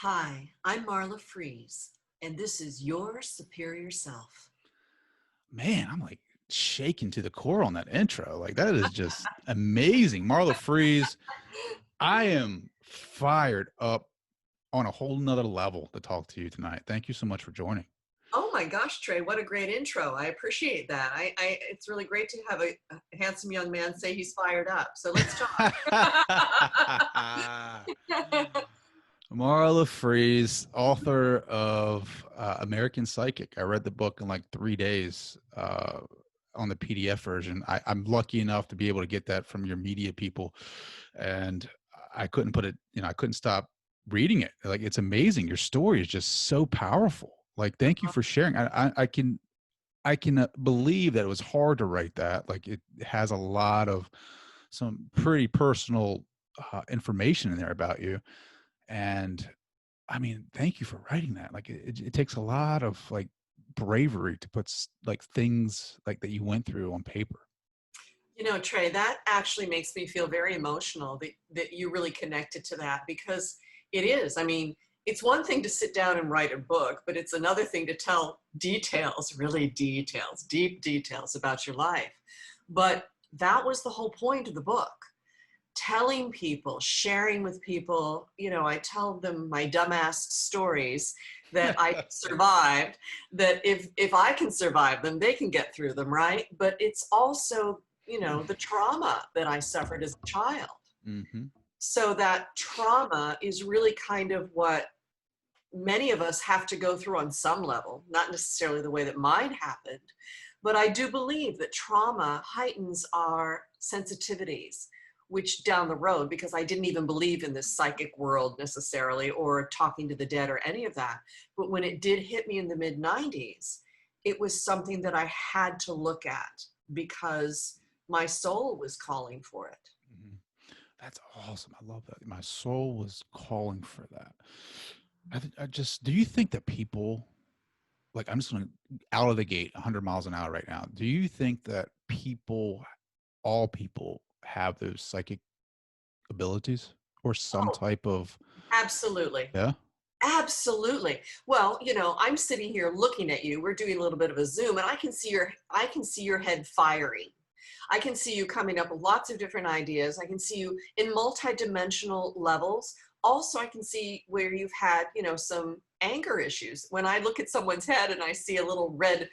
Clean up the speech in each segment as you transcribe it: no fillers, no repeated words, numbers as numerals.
Hi, I'm Marla Freeze, and this is Your Superior Self. Man, I'm like shaking to the core on that intro. Like that is just amazing. Marla Freeze, I am fired up on a whole nother level to talk to you tonight. Thank you so much for joining. Oh my gosh, Trey, what a great intro. I appreciate that. It's really great to have a handsome young man say he's fired up. So let's talk. Marla Freeze, author of American Psychic. I read the book in like 3 days on the PDF version. I'm lucky enough to be able to get that from your media people. And I couldn't put it, I couldn't stop reading it. Like, it's amazing. Your story is just so powerful. Like, thank you for sharing. I can believe that it was hard to write that. Like, it has a lot of some pretty personal information in there about you. And I mean, thank you for writing that. Like, it takes a lot of like bravery to put like things like that you went through on paper. You know, Trey, that actually makes me feel very emotional that you really connected to that because it is. I mean, it's one thing to sit down and write a book, but it's another thing to tell details, really details, deep details about your life. But that was the whole point of the book. Telling people, sharing with people, I tell them my dumbass stories that I survived, that if I can survive them, they can get through them, right? But it's also, the trauma that I suffered as a child. Mm-hmm. So that trauma is really kind of what many of us have to go through on some level, not necessarily the way that mine happened, but I do believe that trauma heightens our sensitivities, which down the road, because I didn't even believe in this psychic world necessarily or talking to the dead or any of that. But when it did hit me in the mid 90s, it was something that I had to look at because my soul was calling for it. Mm-hmm. That's awesome. I love that. My soul was calling for that. Do you think that people, like, I'm just going to out of the gate 100 miles an hour right now. Do you think that all people have those psychic abilities or some Oh, type of, absolutely. yeah? Absolutely. Well, I'm sitting here looking at you. We're doing a little bit of a Zoom and I can see your head firing. I can see you coming up with lots of different ideas. I can see you in multidimensional levels. Also, I can see where you've had, some anger issues. When I look at someone's head and I see a little red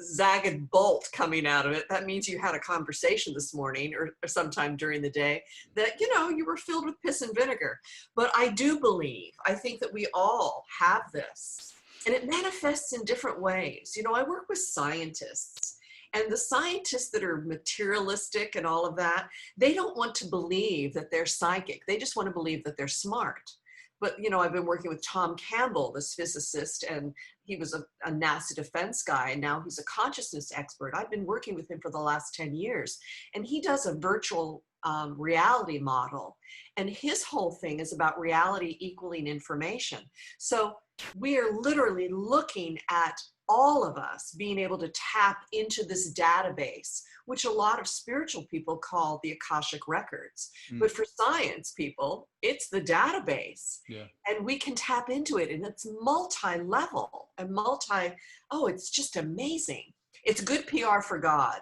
zagged bolt coming out of it, that means you had a conversation this morning or sometime during the day that, you were filled with piss and vinegar. But I do believe, I think that we all have this. And it manifests in different ways. I work with scientists. And the scientists that are materialistic and all of that, they don't want to believe that they're psychic. They just want to believe that they're smart. But, I've been working with Tom Campbell, this physicist, and he was a NASA defense guy, and now he's a consciousness expert. I've been working with him for the last 10 years, and he does a virtual reality model. And his whole thing is about reality equaling information. So we are literally looking at all of us being able to tap into this database, which a lot of spiritual people call the Akashic records. But for science people, it's the database. Yeah. And we can tap into it, and it's multi-level and it's just amazing. It's good PR for God.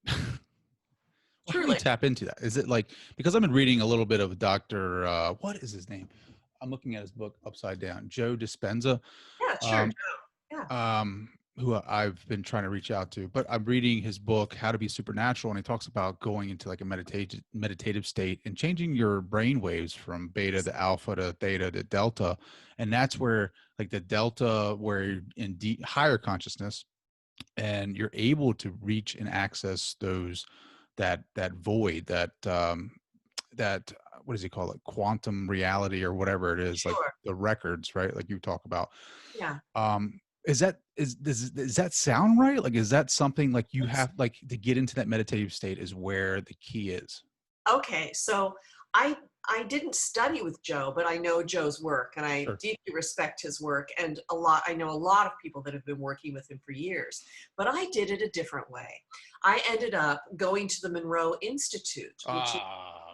Well, how do you Truly. tap into that? Is it like, because I've been reading a little bit of Dr. What is his name? I'm looking at his book upside down, Joe Dispenza. Yeah, sure. Um, Yeah. who I've been trying to reach out to, but I'm reading his book, How to Be Supernatural. And he talks about going into like a meditative state and changing your brain waves from beta to alpha to theta to delta. And that's where like the delta, where you're in higher consciousness and you're able to reach and access that void, that what does he call it? Quantum reality or whatever it is, like Sure. the records, right? Like you talk about. Yeah. Does that sound right? Like, is that something like you have like to get into that meditative state is where the key is? Okay, so I didn't study with Joe, but I know Joe's work and I Sure. deeply respect his work, and I know a lot of people that have been working with him for years, but I did it a different way. I ended up going to the Monroe Institute, which is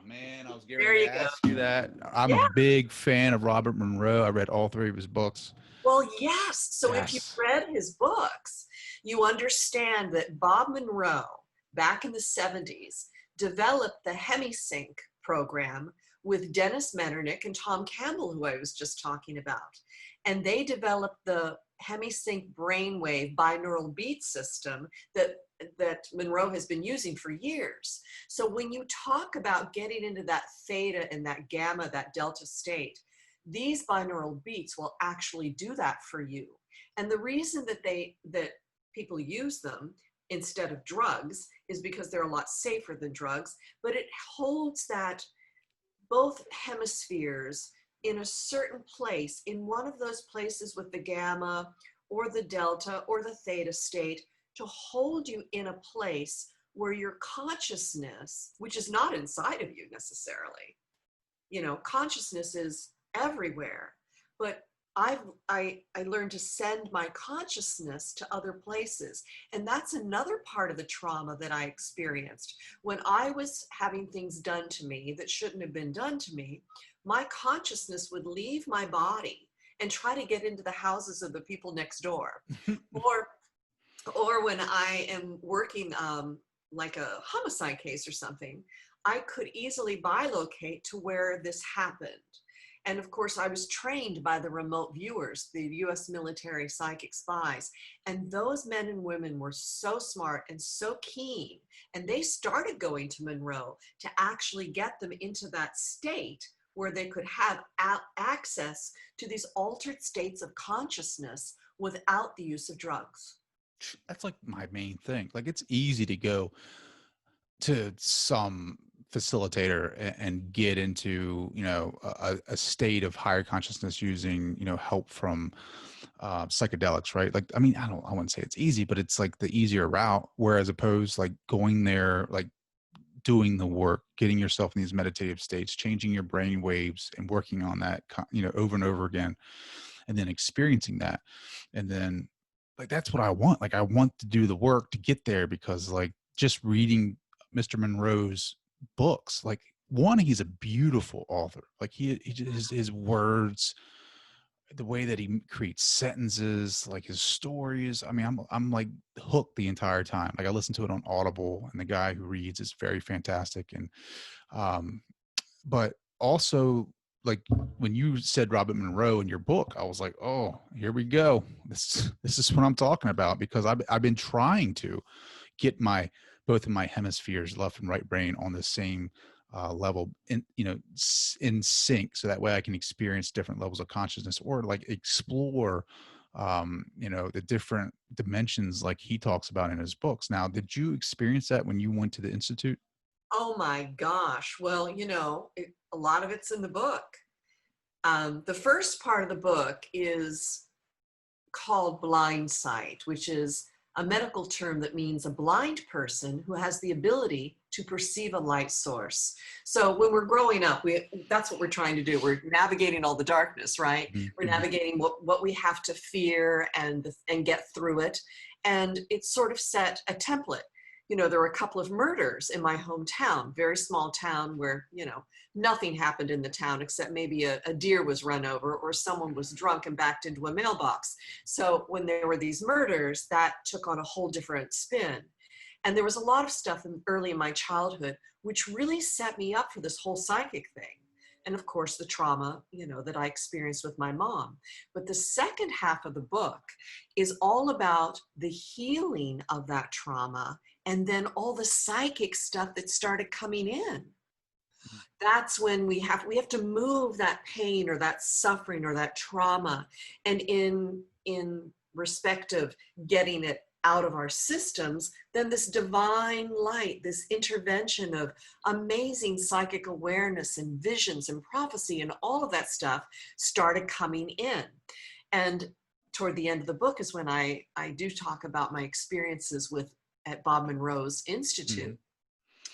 man, I was getting There ready you to go. ask you that. I'm a Yeah. big fan of Robert Monroe. I read all 3 of his books. Well, yes. So if you've Yes. read his books, you understand that Bob Monroe, back in the 70s, developed the Hemisync program with Dennis Metternich and Tom Campbell, who I was just talking about. And they developed the Hemisync brainwave binaural beat system that Monroe has been using for years. So when you talk about getting into that theta and that gamma, that delta state, these binaural beats will actually do that for you. And the reason that people use them instead of drugs is because they're a lot safer than drugs, but it holds that both hemispheres in a certain place, in one of those places with the gamma or the delta or the theta state, to hold you in a place where your consciousness, which is not inside of you necessarily, consciousness is everywhere, but I learned to send my consciousness to other places. And that's another part of the trauma that I experienced. When I was having things done to me that shouldn't have been done to me, my consciousness would leave my body and try to get into the houses of the people next door. Or when I am working like a homicide case or something, I could easily bilocate to where this happened. And of course, I was trained by the remote viewers, the US military psychic spies. And those men and women were so smart and so keen. And they started going to Monroe to actually get them into that state where they could have access to these altered states of consciousness without the use of drugs. That's like my main thing. Like, it's easy to go to some facilitator and get into, a state of higher consciousness using, help from psychedelics, right? Like, I mean, I wouldn't say it's easy, but it's like the easier route. Whereas opposed, like going there, like doing the work, getting yourself in these meditative states, changing your brain waves and working on that, over and over again, and then experiencing that. And then, like, that's what I want. Like, I want to do the work to get there, because like just reading Mr. Monroe's books, like, one, he's a beautiful author. Like, his words, the way that he creates sentences, like his stories. I mean, I'm like hooked the entire time. Like, I listen to it on Audible, and the guy who reads is very fantastic. And but also, like, when you said Robert Monroe in your book, I was like, oh, here we go. This is what I'm talking about, because I've been trying to get both of my hemispheres, left and right brain, on the same level, in sync, so that way I can experience different levels of consciousness, or like explore the different dimensions like he talks about in his books. Now, did you experience that when you went to the Institute? Oh my gosh. Well, a lot of it's in the book. The first part of the book is called blind sight, which is a medical term that means a blind person who has the ability to perceive a light source. So when we're growing up, that's what we're trying to do. We're navigating all the darkness, right? We're Mm-hmm. navigating what we have to fear and get through it. And it's sort of set a template. There were a couple of murders in my hometown, very small town where, nothing happened in the town except maybe a deer was run over or someone was drunk and backed into a mailbox. So when there were these murders, that took on a whole different spin. And there was a lot of stuff early in my childhood, which really set me up for this whole psychic thing. And of course, the trauma, that I experienced with my mom. But the second half of the book is all about the healing of that trauma, and then all the psychic stuff that started coming in. That's when we have to move that pain or that suffering or that trauma. And in respect of getting it out of our systems, then this divine light, this intervention of amazing psychic awareness and visions and prophecy and all of that stuff started coming in. And toward the end of the book is when I do talk about my experiences at Bob Monroe's Institute,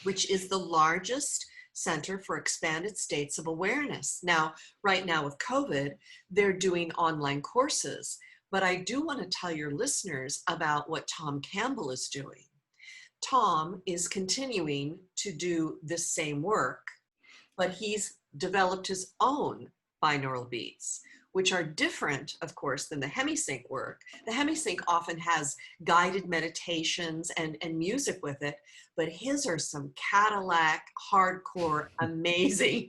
which is the largest Center for Expanded States of Awareness. Now, right now with COVID, they're doing online courses, but I do want to tell your listeners about what Tom Campbell is doing. Tom is continuing to do this same work, but he's developed his own binaural beats, which are different, of course, than the Hemisync work. The Hemisync often has guided meditations and music with it, but his are some Cadillac, hardcore, amazing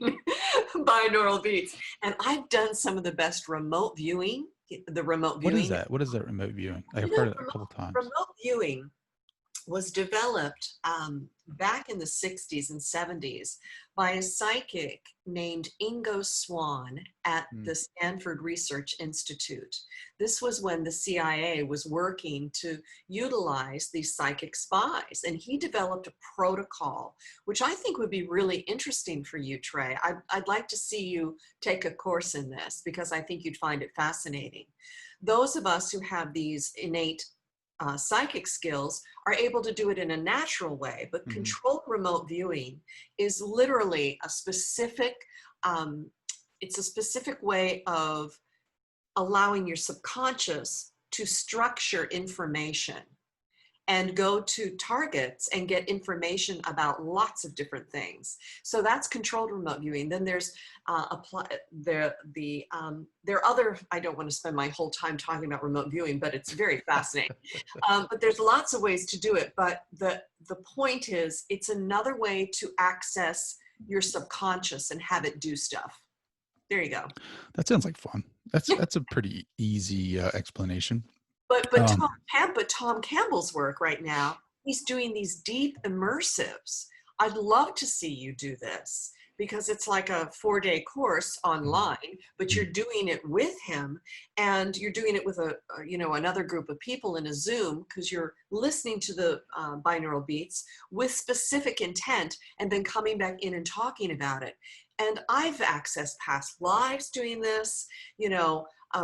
binaural beats. And I've done some of the best remote viewing, the remote What is viewing. that? What is that remote viewing? I've You know, heard it a couple times. remote viewing was developed back in the 60s and 70s by a psychic named Ingo Swann at the Stanford Research Institute. This was when the CIA was working to utilize these psychic spies, and he developed a protocol, which I think would be really interesting for you, Trey. I'd like to see you take a course in this because I think you'd find it fascinating. Those of us who have these innate psychic skills are able to do it in a natural way, but controlled remote viewing is literally a specific, it's a specific way of allowing your subconscious to structure information and go to targets and get information about lots of different things. So that's controlled remote viewing. Then there's there are other, I don't want to spend my whole time talking about remote viewing, but it's very fascinating. But there's lots of ways to do it. But the point is, it's another way to access your subconscious and have it do stuff. There you go. That sounds like fun. That's a pretty easy explanation. But Tom Campbell's work right now, he's doing these deep immersives. I'd love to see you do this because it's like a 4-day course online, but you're doing it with him and you're doing it with another group of people in a Zoom because you're listening to the binaural beats with specific intent and then coming back in and talking about it. And I've accessed past lives doing this,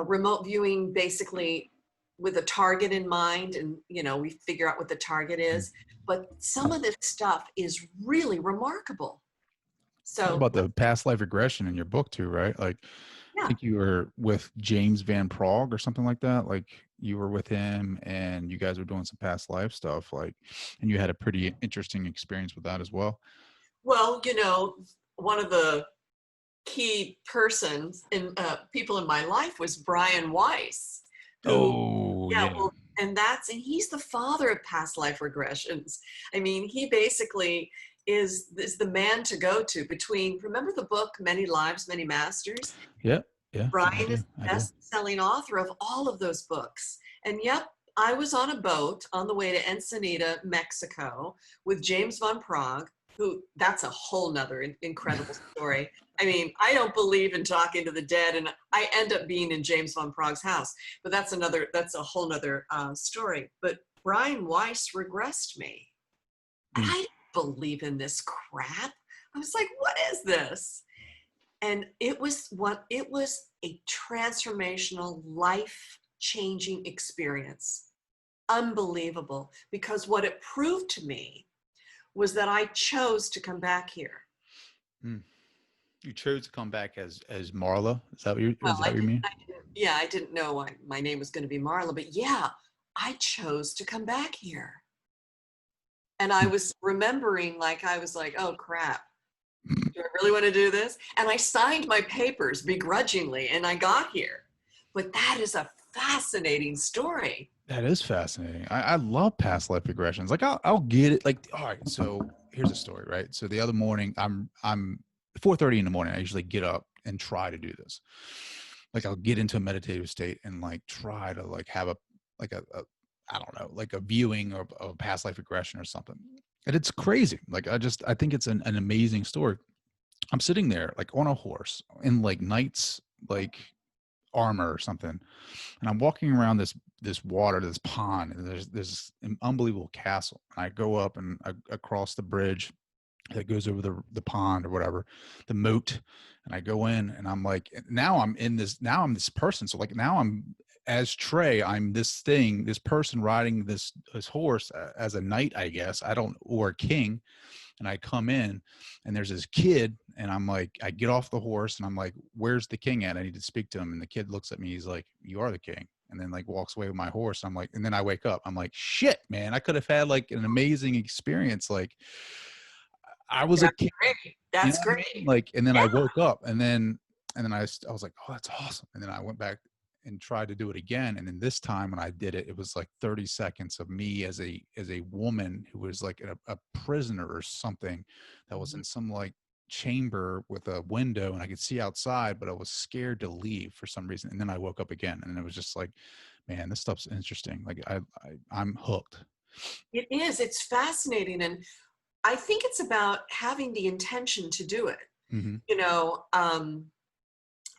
remote viewing basically with a target in mind, and we figure out what the target is, but some of this stuff is really remarkable. So about the past life regression in your book too, right? Like, yeah. I think you were with James Van Praagh or something like that. Like you were with him and you guys were doing some past life stuff, like, and you had a pretty interesting experience with that as well. Well, one of the key persons in people in my life was Brian Weiss. And he's the father of past life regressions. I mean, he basically is the man to go to remember the book, Many Lives, Many Masters? Yeah. Brian is the best-selling author of all of those books. And yep, I was on a boat on the way to Ensenada, Mexico with James Van Praagh, that's a whole nother incredible story. I mean, I don't believe in talking to the dead, and I end up being in James Van Praagh's house, but that's a whole nother story. But Brian Weiss regressed me. And I didn't believe in this crap. I was like, what is this? And it was a transformational, life-changing experience. Unbelievable, because what it proved to me was that I chose to come back here. You chose to come back as Marla? Is that what you mean? I didn't know my name was going to be Marla, but yeah, I chose to come back here. And I was remembering, I was like, oh crap, do I really want to do this? And I signed my papers begrudgingly and I got here. But that is a fascinating story. That is fascinating. I love past life regressions. Like I'll get it. Like, all right, so here's a story, right? So the other morning, I'm 4:30 in the morning. I usually get up and try to do this. Like I'll get into a meditative state and try to have a I don't know, like a viewing of a past life regression or something. And it's crazy. I think it's an amazing story. I'm sitting there on a horse in knight's armor or something, and I'm walking around this water, this pond, and there's an unbelievable castle. And I go up and across the bridge that goes over the pond or whatever, the moat, and I go in, and I'm now I'm this person. So now I'm as Trey, I'm this person riding this horse as a knight, I guess, or a king. And I come in and there's this kid and I get off the horse and I'm like, where's the king at? I need to speak to him. And the kid looks at me. He's like, you are the king. And then walks away with my horse. I'm like, and then I wake up. I'm like, shit, man, I could have had an amazing experience. I was a That's kid, great. you know That's what I great. mean? Like, and then Yeah. I woke up and then I was like, oh, that's awesome. And then I went back and tried to do it again. And then this time when I did it, it was like 30 seconds of me as a woman who was like a prisoner or something that was Mhm. in some like chamber with a window and I could see outside, but I was scared to leave for some reason. And then I woke up again and it was just like, man, this stuff's interesting. Like I'm hooked. It is. It's fascinating. And I think it's about having the intention to do it. Hmm. You know,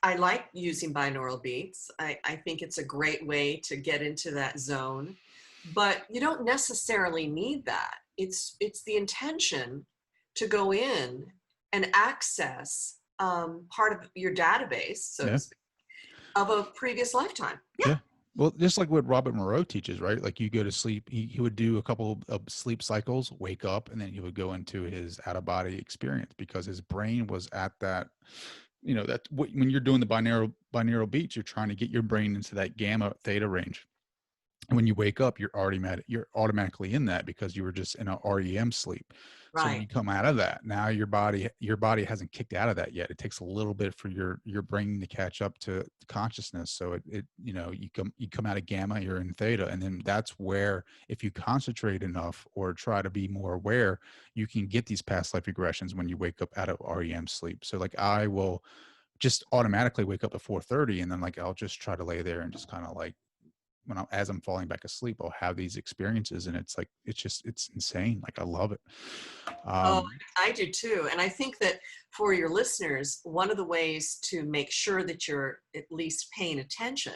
I like using binaural beats. I think it's a great way to get into that zone, but you don't necessarily need that. It's the intention to go in and access part of your database, so to Yeah. speak, of a previous lifetime. Yeah. Yeah. Well, just like what Robert Monroe teaches, right? Like you go to sleep, he would do a couple of sleep cycles, wake up, and then he would go into his out of body experience because his brain was at that, that when you're doing the binaural beats, you're trying to get your brain into that gamma theta range. And when you wake up, you're automatically in that because you were just in a REM sleep. So when Right. you come out of that, now your body hasn't kicked out of that yet. It takes a little bit for your brain to catch up to consciousness. So you come out of gamma, you're in theta, and then that's where if you concentrate enough or try to be more aware, you can get these past life regressions when you wake up out of REM sleep. So like I will just automatically wake up at 4:30 and then like I'll just try to lay there and just kind of like as I'm falling back asleep, I'll have these experiences, and it's insane. Like I love it. Oh, Um, I do too. And I think that for your listeners, one of the ways to make sure that you're at least paying attention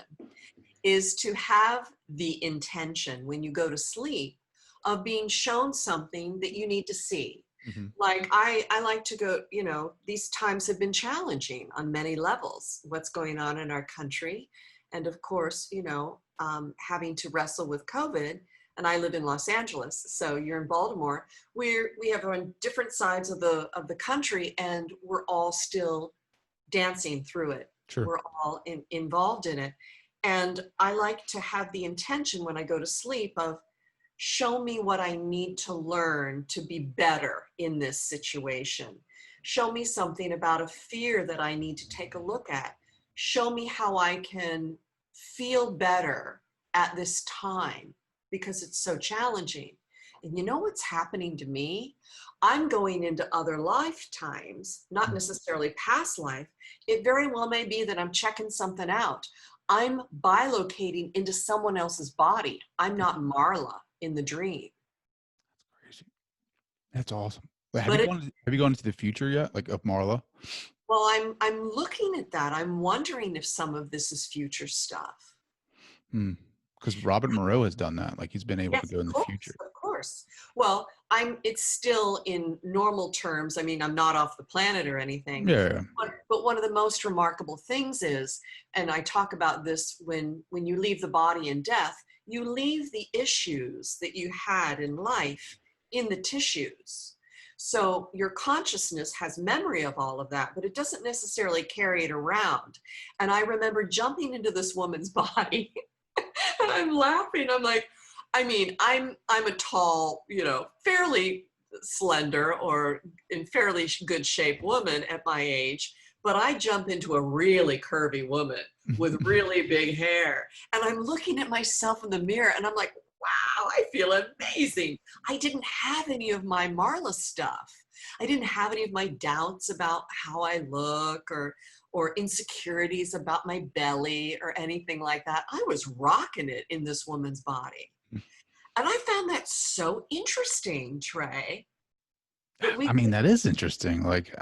is to have the intention when you go to sleep of being shown something that you need to see. mhm. Like I like to go, these times have been challenging on many levels, what's going on in our country. And of course, having to wrestle with COVID. And I live in Los Angeles, so you're in Baltimore. We have on different sides of the country, and we're all still dancing through it. Sure. We're all involved in it. And I like to have the intention when I go to sleep of show me what I need to learn to be better in this situation. Show me something about a fear that I need to take a look at. Show me how I can feel better at this time because it's so challenging. And you know what's happening to me? I'm going into other lifetimes, not Mm. necessarily past life. It very well may be that I'm checking something out. I'm bilocating into someone else's body. I'm not Marla in the dream. Crazy. That's awesome. But But have you gone into the future yet? Like of Marla? well, I'm looking at that. I'm wondering if some of this is future stuff. Because Robert Monroe has done that. Like he's been able to Yes, go in the of course, future. of course. Well, it's still in normal terms. I mean, I'm not off the planet or anything. Yeah. But one of the most remarkable things is, and I talk about this when you leave the body in death, you leave the issues that you had in life in the tissues. So your consciousness has memory of all of that, but it doesn't necessarily carry it around. And I remember jumping into this woman's body and I'm laughing. I'm like, I mean, I'm a tall, fairly slender or in fairly good shape woman at my age, but I jump into a really curvy woman with really big hair. And I'm looking at myself in the mirror and I'm like, wow, I feel amazing. I didn't have any of my Marla stuff. I didn't have any of my doubts about how I look or insecurities about my belly or anything like that. I was rocking it in this woman's body. And I found that so interesting, Trey, that we I mean, could, that is interesting. Like,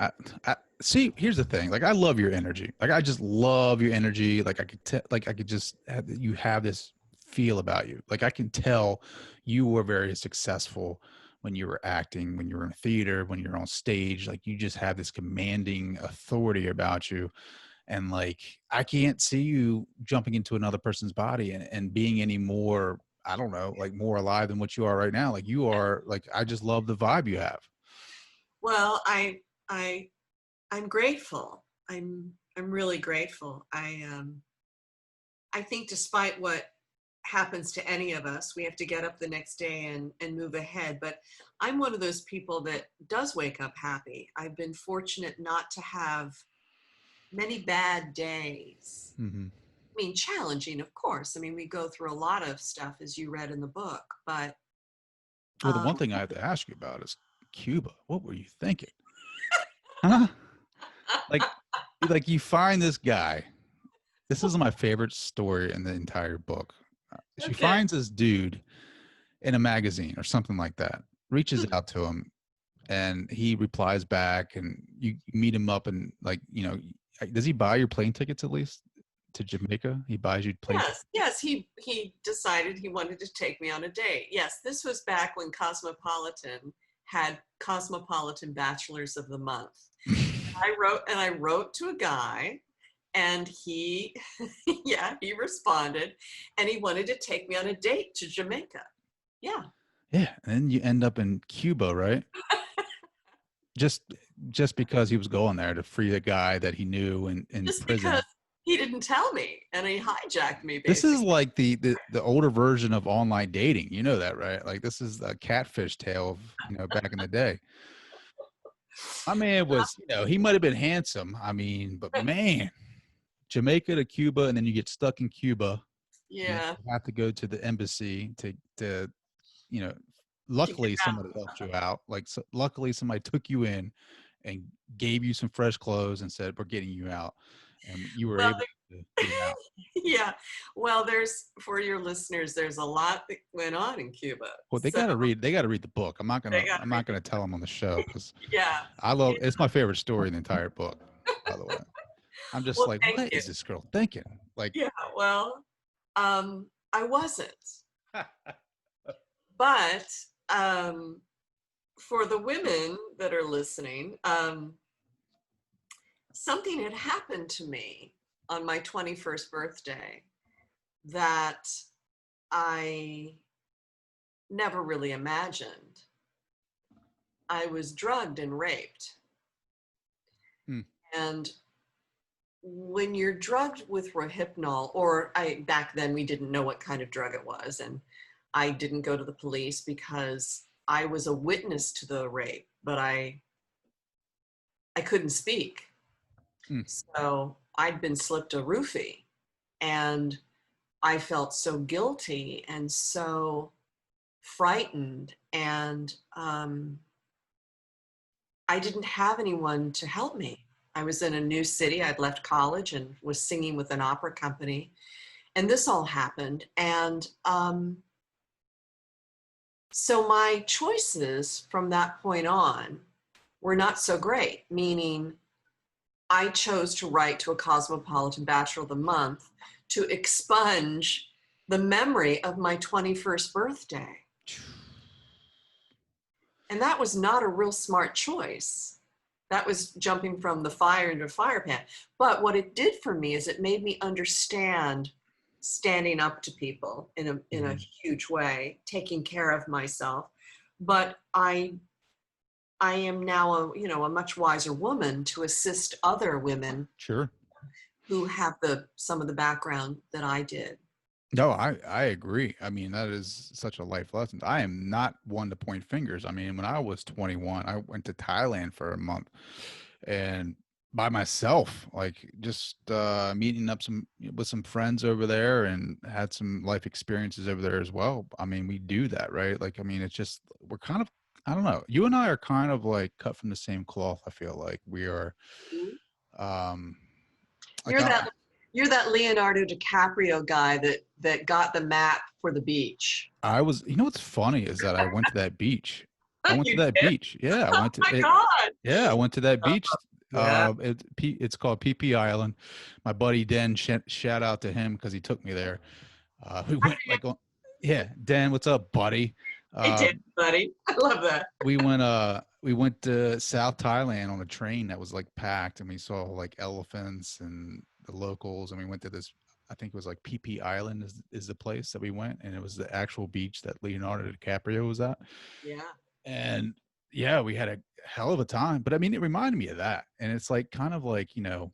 see, here's the thing. Like, I love your energy. Like, I just love your energy. Like, I could just you have this feel about you. Like, I can tell you were very successful when you were acting, when you were in theater, when you're on stage. Like, you just have this commanding authority about you. And like, I can't see you jumping into another person's body and being any more, I don't know, like more alive than what you are right now. Like, you are like, I just love the vibe you have. well, I, I'm grateful. I'm really grateful. I think despite what happens to any of us. We have to get up the next day and move ahead. But I'm one of those people that does wake up happy. I've been fortunate not to have many bad days. Mm-hmm. I mean, challenging, of course. I mean, we go through a lot of stuff, as you read in the book, but Well, the one thing I have to ask you about is Cuba. What were you thinking? Huh? Like you find this guy. This is my favorite story in the entire book. She okay. finds this dude in a magazine or something like that, reaches out to him, and he replies back, and you meet him up, and like, you know, does he buy your plane tickets at least to Jamaica? He buys you plane tickets? Yes, he decided he wanted to take me on a date. Yes, this was back when Cosmopolitan had Cosmopolitan Bachelors of the Month. I wrote to a guy, and he he responded, and he wanted to take me on a date to Jamaica. Yeah. Yeah, and then you end up in Cuba, right? just because he was going there to free a guy that he knew in Just prison. because he didn't tell me, and he hijacked me, basically. This is like the older version of online dating. You know that, right? Like, this is a catfish tale of, you know, back in the day. My man was, you know, he might have been handsome. I mean, but man, Jamaica to Cuba, and then you get stuck in Cuba. Yeah. You have to go to the embassy to you know, luckily somebody helped you out. Like, so, luckily somebody took you in and gave you some fresh clothes and said, we're getting you out. And you were able to get out. Yeah. Well, for your listeners, there's a lot that went on in Cuba. Well, they got to read the book. I'm not going to tell them on the show, because yeah, it's my favorite story in the entire book, by the way. I'm just like, what is this girl thinking? Like, yeah, well, I wasn't. But for the women that are listening, something had happened to me on my 21st birthday that I never really imagined. I was drugged and raped. And when you're drugged with Rohypnol, or back then we didn't know what kind of drug it was, and I didn't go to the police because I was a witness to the rape, but I couldn't speak. So I'd been slipped a roofie, and I felt so guilty and so frightened, and I didn't have anyone to help me. I was in a new city. I'd left college and was singing with an opera company, and this all happened. And so my choices from that point on were not so great, meaning I chose to write to a Cosmopolitan Bachelor of the Month to expunge the memory of my 21st birthday. And that was not a real smart choice. That was jumping from the fire into a fire pan. But what it did for me is it made me understand standing up to people in a huge way, taking care of myself. But I am now a much wiser woman to assist other women who have some of the background that I did. No, I agree. I mean, that is such a life lesson. I am not one to point fingers. I mean, when I was 21, I went to Thailand for a month, and by myself, like, just meeting up with some friends over there, and had some life experiences over there as well. I mean, we do that, right? Like, I mean, it's just, we're kind of, I don't know. You and I are kind of like cut from the same cloth. I feel like we are. Like, You're that Leonardo DiCaprio guy that got the map for the beach. I was, you know, what's funny is that I went to that beach. I went to that beach. Yeah, I went to it. God. Yeah, I went to that beach. Yeah. It's called PP Island. My buddy Den, shout out to him because he took me there. We went Den, what's up, buddy? Hey, Dan, buddy. I love that. We went to South Thailand on a train that was like packed, and we saw like elephants and the locals, and we went to this, I think it was like PP Island is the place that we went, and it was the actual beach that Leonardo DiCaprio was at. Yeah. And yeah, we had a hell of a time. But I mean, it reminded me of that. And it's like, kind of like, you know,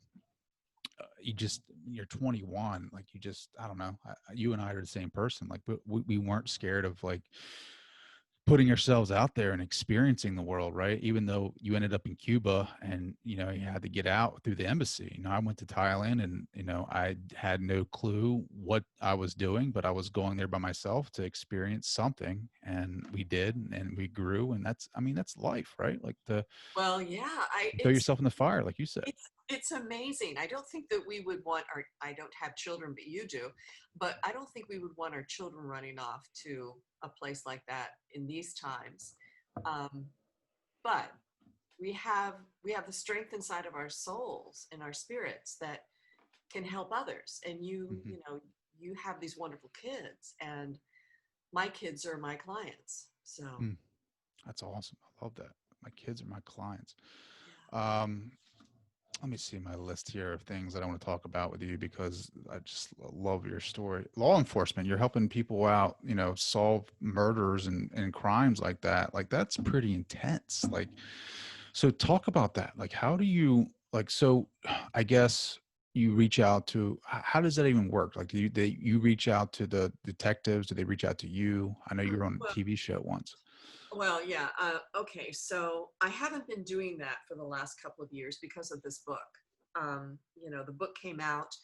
you just, you're 21, like you just, I don't know, you and I are the same person. Like we weren't scared of like putting ourselves out there and experiencing the world, right? Even though you ended up in Cuba and, you know, you had to get out through the embassy. You know, I went to Thailand and, you know, I had no clue what I was doing, but I was going there by myself to experience something. And we did, and we grew. And that's, I mean, that's life, right? Like Well, yeah, throw yourself in the fire, like you said. it's amazing. I don't think that we would want our, I don't have children, but you do, but I don't think we would want our children running off to a place like that in these times. Um, but we have the strength inside of our souls and our spirits that can help others. And Mhm. you know, you have these wonderful kids, and my kids are my clients. So Mm, that's awesome. I love that. My kids are my clients. yeah. Um, Let me see my list here of things that I want to talk about with you because I just love your story. Law enforcement, you're helping people out, you know, solve murders and crimes like that. Like that's pretty intense. Like, so talk about that. Like, how do you like, so I guess you reach out to, how does that even work? Like, you reach out to the detectives? Do they reach out to you? I know you were on a Well, TV show once. well, yeah. Okay, so I haven't been doing that for the last couple of years because of this book. You know, the book came out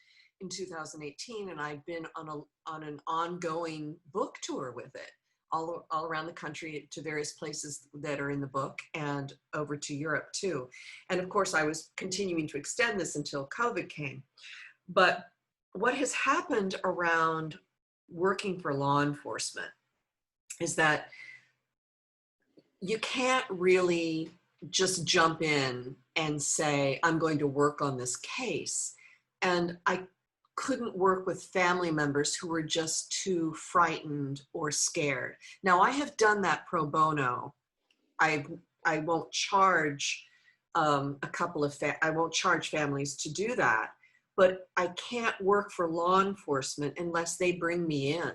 in 2018, and I've been on an ongoing book tour with it, all around the country to various places that are in the book, and over to Europe too. And of course, I was continuing to extend this until COVID came. But what has happened around working for law enforcement is that you can't really just jump in and say, I'm going to work on this case. And I couldn't work with family members who were just too frightened or scared. Now, I have done that pro bono. I, I won't charge I won't charge families to do that, but I can't work for law enforcement unless they bring me in.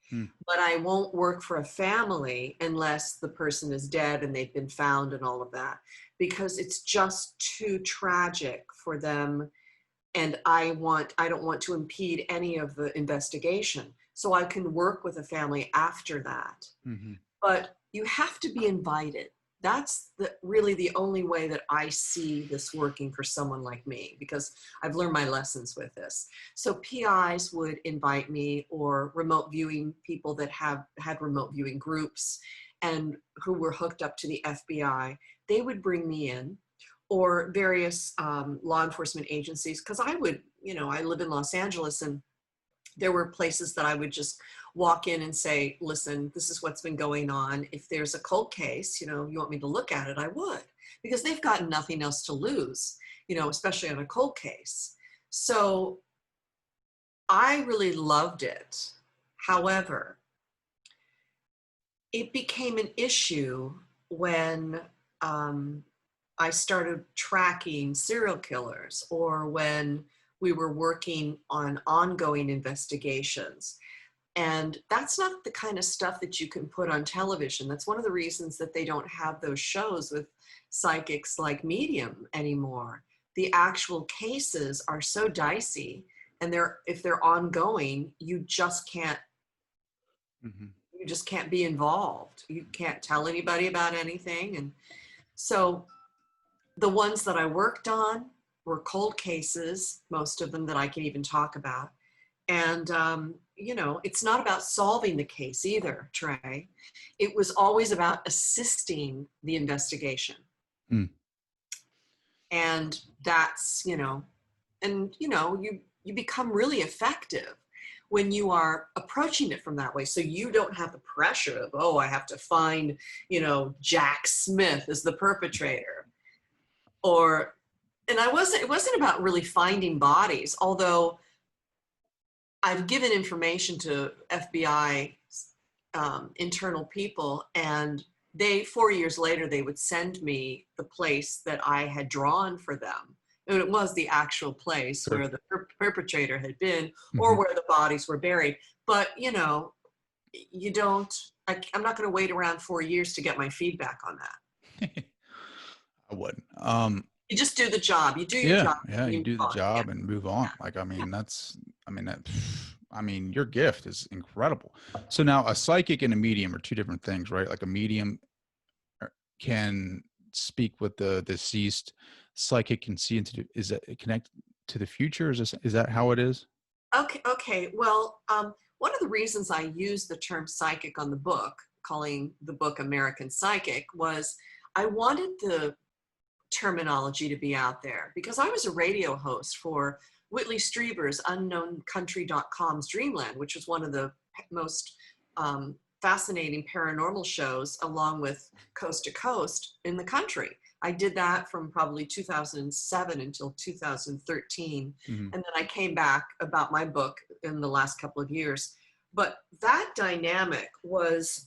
Hmm. But I won't work for a family unless the person is dead and they've been found and all of that, because it's just too tragic for them. And I don't want to impede any of the investigation. So I can work with a family after that. Mm-hmm. But you have to be invited. That's really the only way that I see this working for someone like me, because I've learned my lessons with this. So PIs would invite me, or remote viewing people that have had remote viewing groups and who were hooked up to the FBI, they would bring me in, or various law enforcement agencies, because I would, you know, I live in Los Angeles, and there were places that I would just walk in and say, listen, this is what's been going on. If there's a cold case, you know, you want me to look at it, I would, because they've got nothing else to lose, you know, especially on a cold case. So I really loved it. However, it became an issue when I started tracking serial killers, or when we were working on ongoing investigations. And that's not the kind of stuff that you can put on television. That's one of the reasons that they don't have those shows with psychics like Medium anymore. The actual cases are so dicey, and if they're ongoing, Mm-hmm. you just can't be involved. You can't tell anybody about anything. And so the ones that I worked on were cold cases, most of them that I can even talk about. And, you know, it's not about solving the case either, Trey. It was always about assisting the investigation. Mm. And that's, you know, and, you know, you become really effective when you are approaching it from that way. So you don't have the pressure of, oh, I have to find, you know, Jack Smith as the perpetrator. Or, and it wasn't about really finding bodies, although I've given information to FBI internal people, and 4 years later, they would send me the place that I had drawn for them. And it was the actual place Sure. where the perpetrator had been, or Mm-hmm. where the bodies were buried. But, you know, you don't, I'm not going to wait around 4 years to get my feedback on that. I wouldn't. You just do the job. You do your Yeah, job yeah, and you you do move the on. Yeah. job and move on. Like, I mean, your gift is incredible. So now a psychic and a medium are two different things, right? Like a medium can speak with the deceased. Psychic can see into is that connect to the future? Is that how it is? Okay. Okay. Well, one of the reasons I used the term psychic on the book, calling the book American Psychic, was I wanted the terminology to be out there because I was a radio host for Whitley Strieber's UnknownCountry.com's Dreamland, which was one of the most fascinating paranormal shows, along with Coast to Coast in the country. I did that from probably 2007 until 2013. Mm-hmm. And then I came back about my book in the last couple of years. But that dynamic was,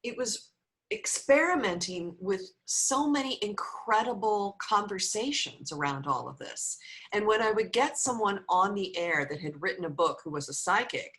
it was experimenting with so many incredible conversations around all of this. And when I would get someone on the air that had written a book who was a psychic,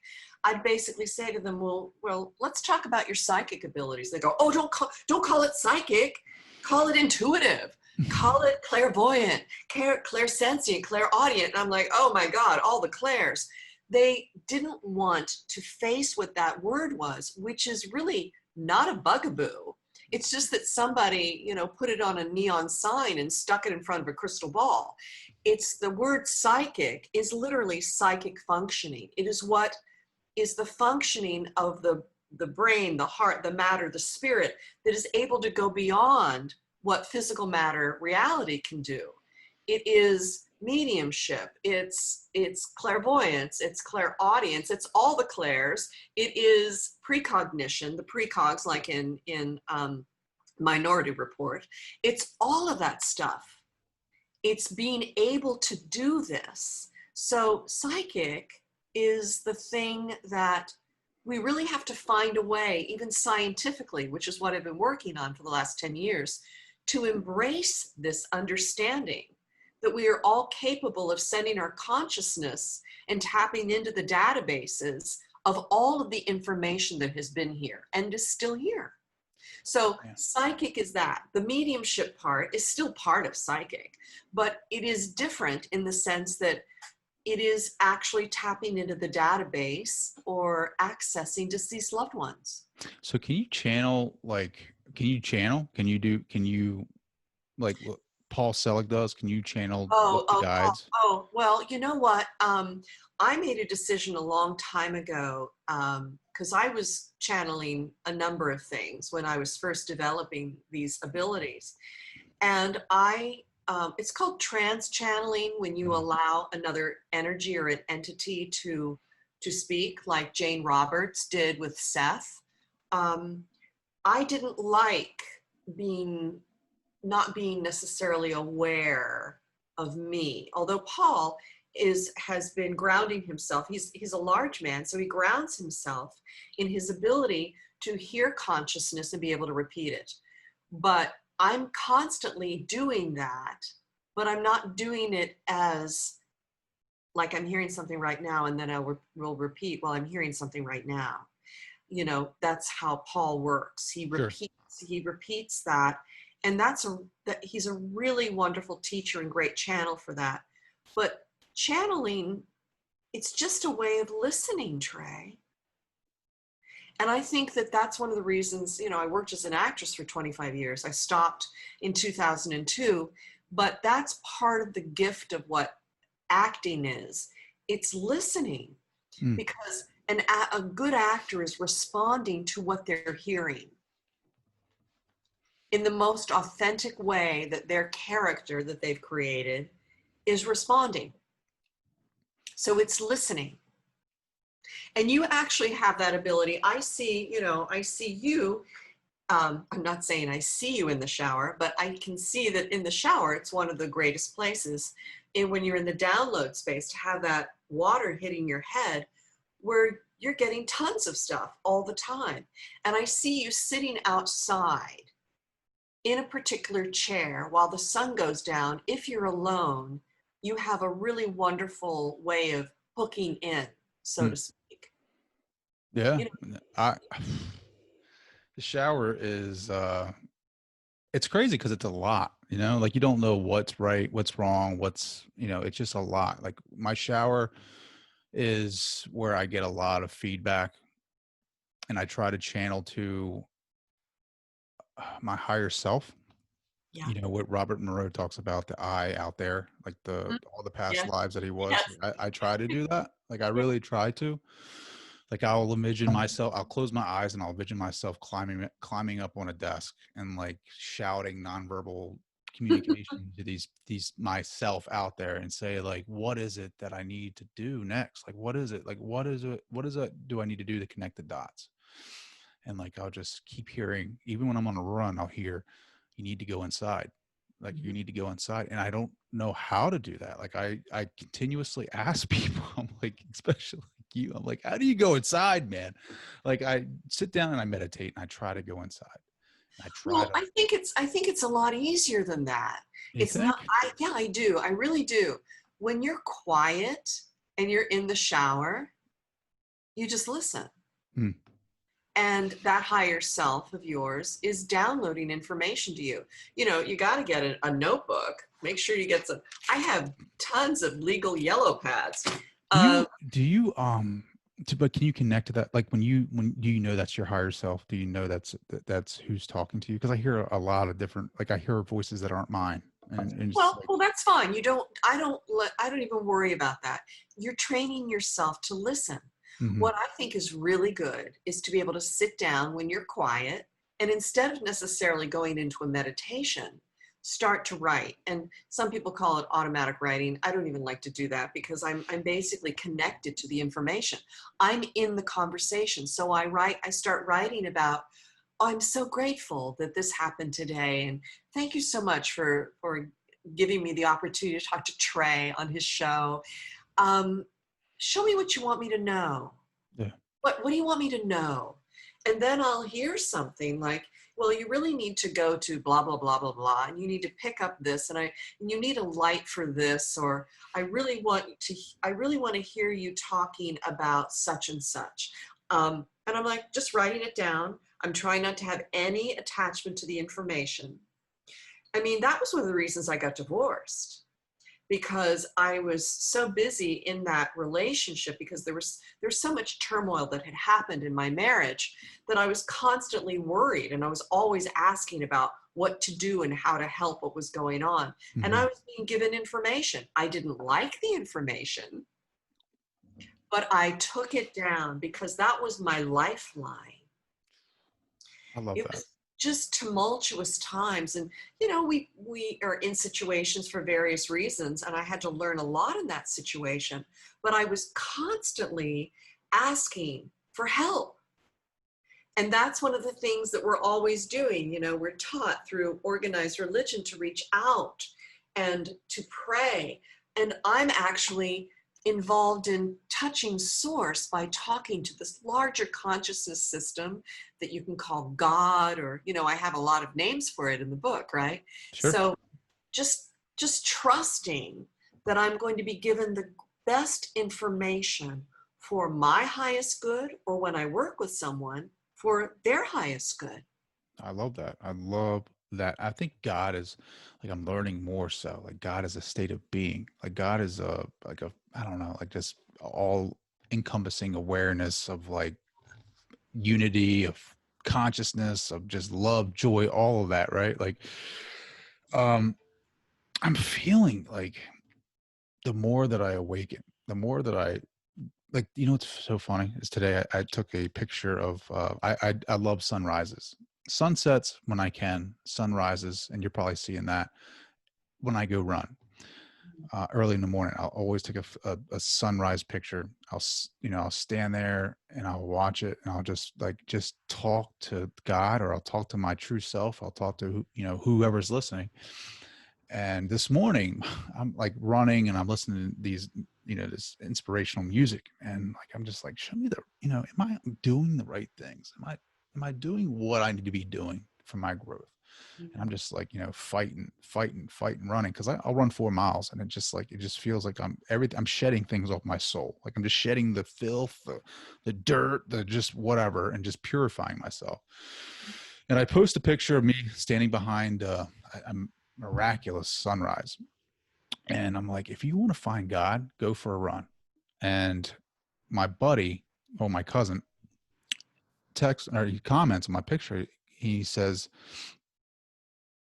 I'd basically say to them, well, let's talk about your psychic abilities. They go, oh, don't call it psychic, call it intuitive, call it clairvoyant, clairsentient, clairaudient. And I'm like, oh my God, all the clairs. They didn't want to face what that word was, which is really not a bugaboo. It's just that somebody, put it on a neon sign and stuck it in front of a crystal ball. It's the word psychic is literally psychic functioning. It is what is the functioning of the brain, the heart, the matter, the spirit that is able to go beyond what physical matter reality can do. It is mediumship, it's clairvoyance, it's clairaudience, it's all the clairs. It is precognition, the precogs, like in Minority Report. It's all of that stuff. It's being able to do this. So psychic is the thing that we really have to find a way, even scientifically, which is what I've been working on for the last 10 years, to embrace this understanding that we are all capable of sending our consciousness and tapping into the databases of all of the information that has been here and is still here. So psychic is that. The mediumship part is still part of psychic, but it is different in the sense that it is actually tapping into the database or accessing deceased loved ones. So can you channel, can you like what Paul Selig does? Can you channel with the guides? Well, you know what? I made a decision a long time ago because I was channeling a number of things when I was first developing these abilities. And it's called trans channeling, when you allow another energy or an entity to speak, like Jane Roberts did with Seth. I didn't like not being necessarily aware of me, although Paul has been grounding himself. He's a large man, so he grounds himself in his ability to hear consciousness and be able to repeat it. But I'm constantly doing that, but I'm not doing it as like I'm hearing something right now and then I will repeat, well, I'm hearing something right now. That's how Paul works. He repeats that. And he's a really wonderful teacher and great channel for that. But channeling, it's just a way of listening, Trey. And I think that that's one of the reasons, I worked as an actress for 25 years. I stopped in 2002, but that's part of the gift of what acting is. It's listening, because a good actor is responding to what they're hearing in the most authentic way that their character that they've created is responding. So it's listening. And you actually have that ability. I see you. I'm not saying I see you in the shower, but I can see that in the shower, it's one of the greatest places. And when you're in the download space, to have that water hitting your head where you're getting tons of stuff all the time. And I see you sitting outside in a particular chair while the sun goes down. If you're alone, you have a really wonderful way of hooking in, so to speak. Yeah. The shower is it's crazy because it's a lot. you know, like you don't know what's right, what's wrong, what's, you know, it's just a lot. Like my shower is where I get a lot of feedback, and I try to channel to my higher self. Yeah. You know what Robert Monroe talks about, the I out there, like Mhm. all the past Yes. lives that he was. Yes. I try to do that. Like I Yeah. really try to. Like I'll envision myself, I'll close my eyes and I'll envision myself climbing up on a desk and like shouting nonverbal communication to these myself out there and say like, what is it that I need to do next? Like what is it? Like what is it do I need to do to connect the dots? And like I'll just keep hearing, even when I'm on a run, I'll hear, you need to go inside. Like you need to go inside. And I don't know how to do that. Like I continuously ask people, I'm like, especially you, I'm like, how do you go inside, man? Like I sit down and I meditate and I try to go inside. And I try Well, to, I think it's a lot easier than that. you It's not, think? yeah, I do. I really do. When you're quiet and you're in the shower, you just listen. Hmm. And that higher self of yours is downloading information to you. You know, you got to get a notebook. Make sure you get some. I have tons of legal yellow pads. Um, Do you but can you connect to that? Like when do you know that's your higher self? Do you know that's who's talking to you? Because I hear a lot of different, like I hear voices that aren't mine, and it's like, well, that's fine. You don't. I don't even worry about that. You're training yourself to listen. mm-hmm, What I think is really good is to be able to sit down when you're quiet, and instead of necessarily going into a meditation, start to write. And some people call it automatic writing. I don't even like to do that because I'm basically connected to the information. I'm in the conversation. So I start writing about, oh, I'm so grateful that this happened today. And thank you so much for giving me the opportunity to talk to Trey on his show. Um, Show me what you want me to know. yeah, What do you want me to know? And then I'll hear something like, well, you really need to go to blah, blah, blah, blah, blah, and you need to pick up this, and you need a light for this, or I really want to hear you talking about such and such. And I'm like, just writing it down. I'm trying not to have any attachment to the information. I mean, that was one of the reasons I got divorced, because I was so busy in that relationship, because there was so much turmoil that had happened in my marriage, that I was constantly worried, and I was always asking about what to do and how to help what was going on. And mm-hmm. I was being given information. I didn't like the information, but I took it down because that was my lifeline. I love It that. was just tumultuous times, and we are in situations for various reasons, and I had to learn a lot in that situation, but I was constantly asking for help. And that's one of the things that we're always doing. We're taught through organized religion to reach out and to pray. And I'm actually involved in touching source by talking to this larger consciousness system that you can call God, or, I have a lot of names for it in the book, right? Sure. So just trusting that I'm going to be given the best information for my highest good, or when I work with someone, for their highest good. I love that. I love that. I think God is like, I'm learning more so. Like God is a state of being. Like God is I don't know, like just all encompassing awareness of like unity, of consciousness, of just love, joy, all of that, right? Like um I'm feeling like the more that I awaken, the more that I like, you know, what's so funny is today I took a picture of I love sunrises, sunsets when I can, sunrises, and you're probably seeing that when I go run early in the morning. I'll always take a sunrise picture. I'll stand there and I'll watch it, and I'll just talk to God, or I'll talk to my true self. I'll talk to whoever's listening. And this morning, I'm like running and I'm listening to these, this inspirational music. And like, I'm just like, show me am I doing the right things? Am I doing what I need to be doing for my growth? And I'm just like, fighting, running. Cause I'll run 4 miles, and it just feels like I'm shedding things off my soul. Like I'm just shedding the filth, the dirt, the just whatever, and just purifying myself. And I post a picture of me standing behind, I'm miraculous sunrise. And I'm like, if you want to find God, go for a run. And my buddy, or my cousin, he comments on my picture. He says,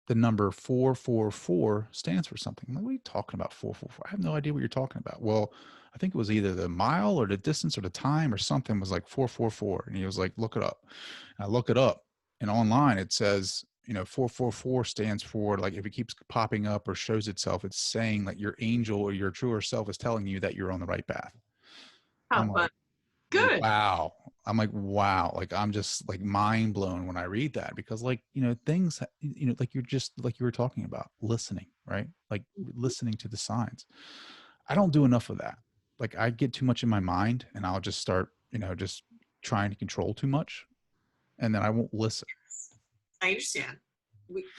the number 444 stands for something. I'm like, what are you talking about, 444? I have no idea what you're talking about. Well, I think it was either the mile or the distance or the time or something was like 444. And he was like, look it up. And I look it up, and online it says, 444 stands for, like, if it keeps popping up or shows itself, it's saying that your angel or your truer self is telling you that you're on the right path. How I'm fun. like, Good. wow. I'm like, wow. Like, I'm just like mind blown when I read that, because like, things, like like you were talking about listening, right? Like listening to the signs. I don't do enough of that. Like, I get too much in my mind, and I'll just start, just trying to control too much, and then I won't listen. I understand.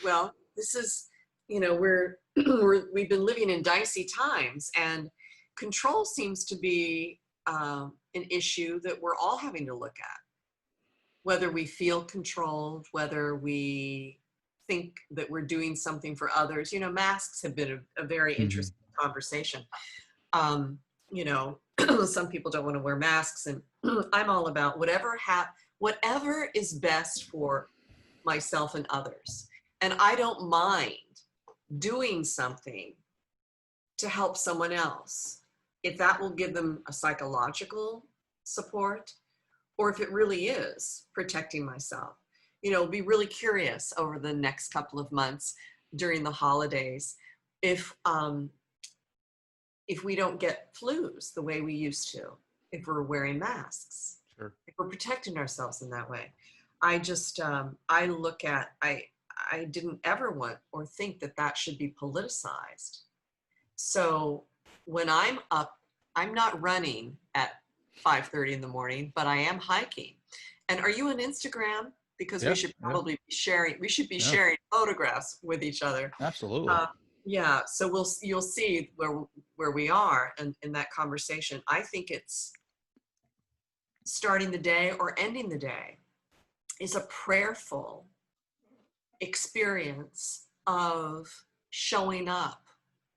Well, this is, we've been living in dicey times, and control seems to be an issue that we're all having to look at. Whether we feel controlled, whether we think that we're doing something for others. Masks have been a very Mhm. interesting conversation. You know, some people don't want to wear masks, and I'm all about whatever is best for myself and others. And I don't mind doing something to help someone else if that will give them a psychological support, or if it really is protecting myself. Be really curious over the next couple of months during the holidays if we don't get flus the way we used to, if we're wearing masks, Sure. if we're protecting ourselves in that way. I just, I didn't ever want or think that should be politicized. So when I'm up, I'm not running at 5:30 in the morning, but I am hiking. And are you on Instagram? Because we Yeah. should Yeah. probably be sharing, Yeah. sharing photographs with each other. Absolutely. Yeah, so you'll see where we are in that conversation. I think it's starting the day or ending the day is a prayerful experience of showing up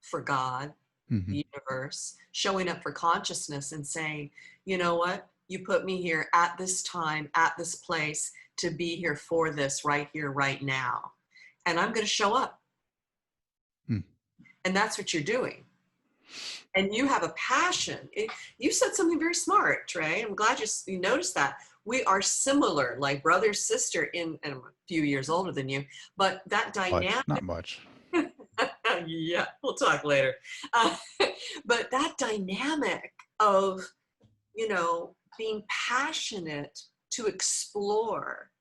for God, Mhm. the universe, showing up for consciousness and saying, you know what, you put me here at this time, at this place, to be here for this right here, right now. And I'm going to show up. Mm. And that's what you're doing. And you have a passion. You said something very smart, Trey. I'm glad you noticed that. We are similar, like brother, sister, and I'm a few years older than you, but that dynamic, Not much. yeah, we'll talk later. Uh, but that dynamic of, being passionate to explore,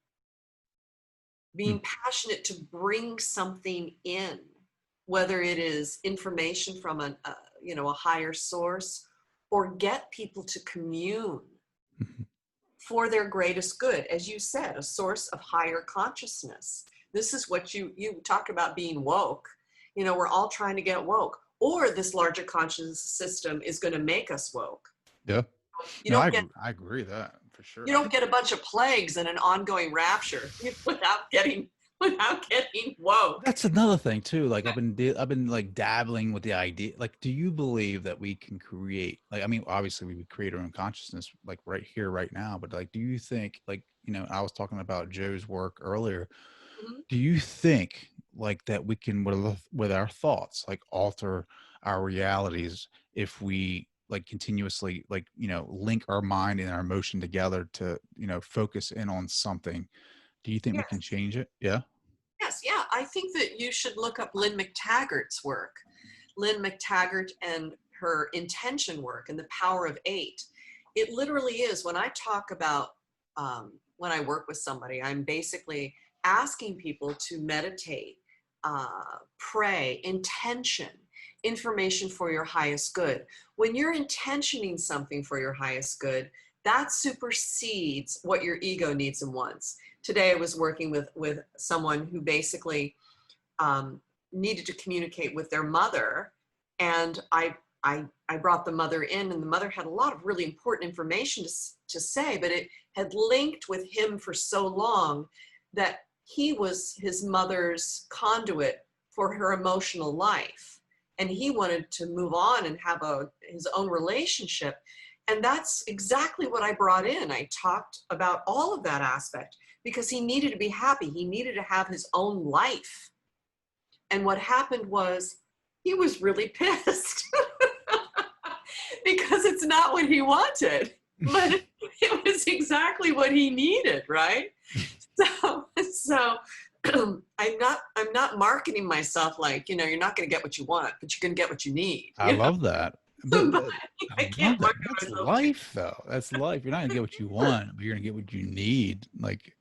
Mm. being passionate to bring something in, whether it is information from a higher source, or get people to commune Mhm. for their greatest good. As you said, a source of higher consciousness. This is what you talk about, being woke. We're all trying to get woke, or this larger conscious system is going to make us woke. Yeah. You No, don't get I agree with that for sure. you don't get a bunch of plagues and an ongoing rapture without getting woke. That's another thing too. Like, I've been like dabbling with the idea. Like, do you believe that we can create? Like, I mean, obviously we would create our own consciousness, like right here, right now. But like, do you think, like, I was talking about Joe's work earlier. Mhm. Do you think like that we can, with our thoughts, like alter our realities if we like continuously, like, link our mind and our emotion together to, focus in on something? Do you think we can Yes, change it? Yeah. yes, yeah. I think that you should look up Lynn McTaggart's work. Lynn McTaggart and her intention work and the power of 8. It literally is, when I talk about, when I work with somebody, I'm basically asking people to meditate, pray, intention, information for your highest good. When you're intentioning something for your highest good, that supersedes what your ego needs and wants. Today I was working with someone who basically needed to communicate with their mother, and I brought the mother in, and the mother had a lot of really important information to say, but it had linked with him for so long that he was his mother's conduit for her emotional life. And he wanted to move on and have his own relationship. And that's exactly what I brought in. I talked about all of that aspect because he needed to be happy. He needed to have his own life. And what happened was he was really pissed because it's not what he wanted, but it was exactly what he needed, right? So I'm not marketing myself like, you know, you're not going to get what you want, but you're going to get what you need. I love that. But, But I I love can't that. market That's myself. life, though. That's life. You're not gonna get what you want, but you're gonna get what you need. Like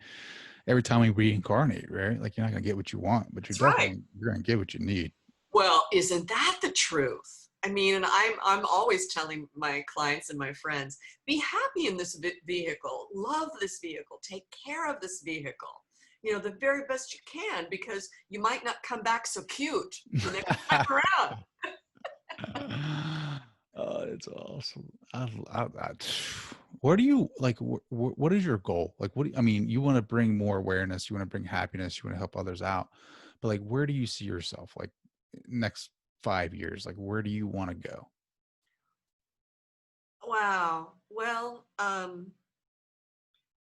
every time we reincarnate, right? Like you're not gonna get what you want, but That's right. you're gonna get what you need. Well, isn't that the truth? I mean, and I'm always telling my clients and my friends, be happy in this vehicle, love this vehicle, take care of this vehicle, you know, the very best you can, because you might not come back so cute the next time around. Oh, it's awesome. Where do you like? What is your goal? Like, I mean, you want to bring more awareness, you want to bring happiness, you want to help others out, but like, where do you see yourself? Like, next 5 years? Like, where do you want to go? Wow. Well,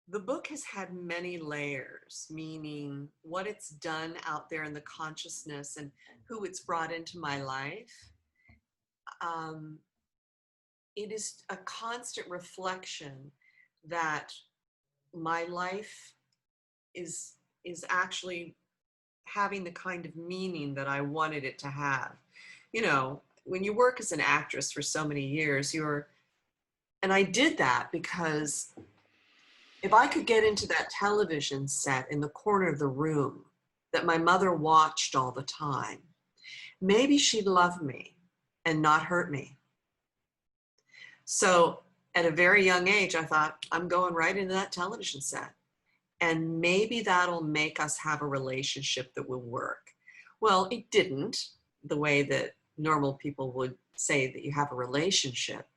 the book has had many layers, meaning what it's done out there in the consciousness and who it's brought into my life. Um, it is a constant reflection that my life is actually having the kind of meaning that I wanted it to have. You know, when you work as an actress for so many years, and I did that because if I could get into that television set in the corner of the room that my mother watched all the time, maybe she'd love me and not hurt me. So at a very young age, I thought, I'm going right into that television set. And maybe that'll make us have a relationship that will work. Well, it didn't, the way that normal people would say that you have a relationship.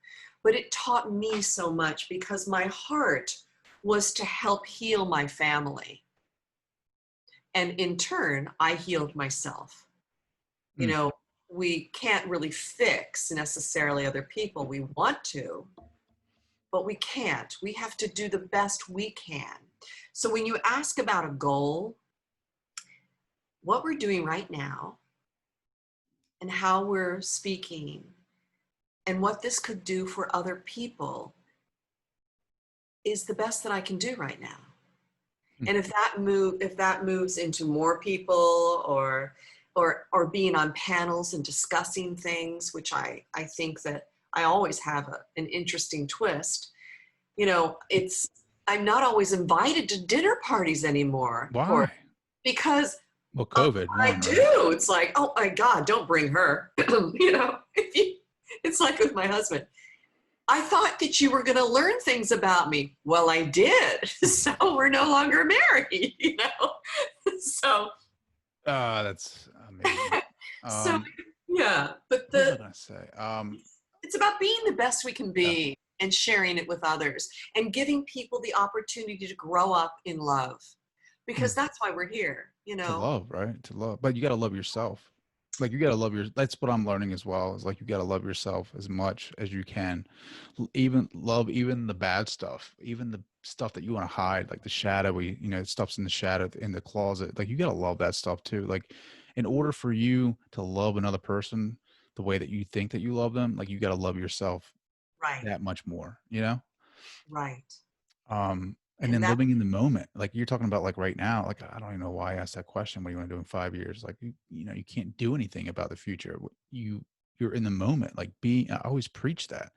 But it taught me so much because my heart was to help heal my family. And in turn, I healed myself. You Mm. know, we can't really fix necessarily other people. We want to, but we can't. We have to do the best we can. So when you ask about a goal, what we're doing right now and how we're speaking and what this could do for other people is the best that I can do right now. Mm. And if that moves into more people or being on panels and discussing things, which I think that I always have an interesting twist, you know, I'm not always invited to dinner parties anymore, Why? because Well, COVID I one, right? do. It's like, oh my God, don't bring her. You know, it's like with my husband. I thought that you were going to learn things about me. Well, I did. So we're no longer married, you know? So, That's amazing. so yeah, but What was I gonna say? it's about being the best we can Yeah, be and sharing it with others and giving people the opportunity to grow up in love, because mm, that's why we're here, you to know? love, right? To love, but you gotta love yourself. Like you gotta love that's what I'm learning as well. Is like you gotta love yourself as much as you can. Even love even the bad stuff, even the stuff that you want to hide, like the shadowy, stuff's in the shadow in the closet. Like you gotta love that stuff too. Like in order for you to love another person the way that you think that you love them, like you gotta love yourself Right, that much more, you know? right. And And then that, living in the moment, like you're talking about, like right now, like I don't even know why I asked that question. What do you want to do in 5 years? Like you can't do anything about the future. You're in the moment. Like I always preach that.